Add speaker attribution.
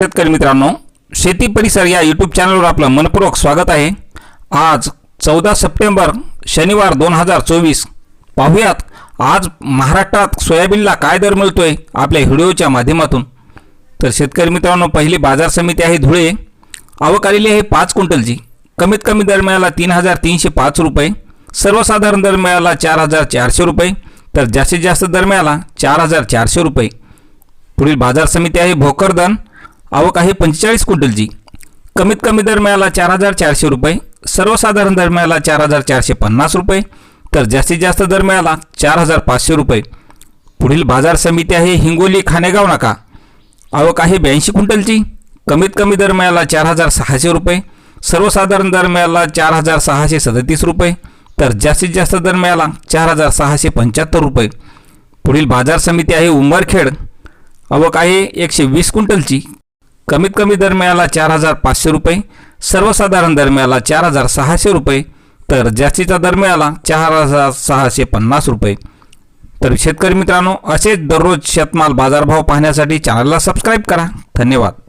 Speaker 1: शेतकरी मित्रांनो, शेती परिसर या यूट्यूब चॅनलवर आपलं मनपूर्वक स्वागत आहे। आज 14 सप्टेंबर शनिवार 2024 पाहूयात आज महाराष्ट्रात सोयाबीनला काय दर मिळतोय आपल्या व्हिडिओच्या माध्यमातून। तर शेतकरी मित्रांनो, पहिली बाजार समिती आहे धुळे। आवक आलेली आहे 5 क्विंटलची। कमीत कमी दर मिळाला 3305 रुपये, सर्वसाधारण दर मिळाला 4400 रुपये, तर जास्तीत जास्त दर मिळाला 4400 रुपये। पुढील बाजार समिती आहे भोकरदन। आवक आहे 45 क्विंटलची। कमीत कमी दर मिळाला 4400 रुपये, सर्वसाधारण दर मिळाला 4450 रुपये, तर जास्तीत जास्त दर मिळाला 4500 रुपये। पुढील बाजार समिती आहे हिंगोली खानेगाव नाका। आवक आहे 82 क्विंटलची। कमीत कमी दर मिळाला 4600 रुपये, सर्वसाधारण दर मिळाला 4637 रुपये, तर जास्तीत जास्त दर मिळाला 4675 रुपये। पुढील बाजार समिती आहे उमरखेड। आवक आहे 120 क्विंटलची। कमीत कमी दर मिळाला 4500 रुपये, सर्वसाधारण दर मिळाला 4600 रुपये, तर जास्तीचा दर मिळाला 4650 रुपये। तर शेतकरी मित्रांनो, असेच दररोज शेतमाल बाजारभाव पाहण्यासाठी चॅनलला सबस्क्राइब करा। धन्यवाद।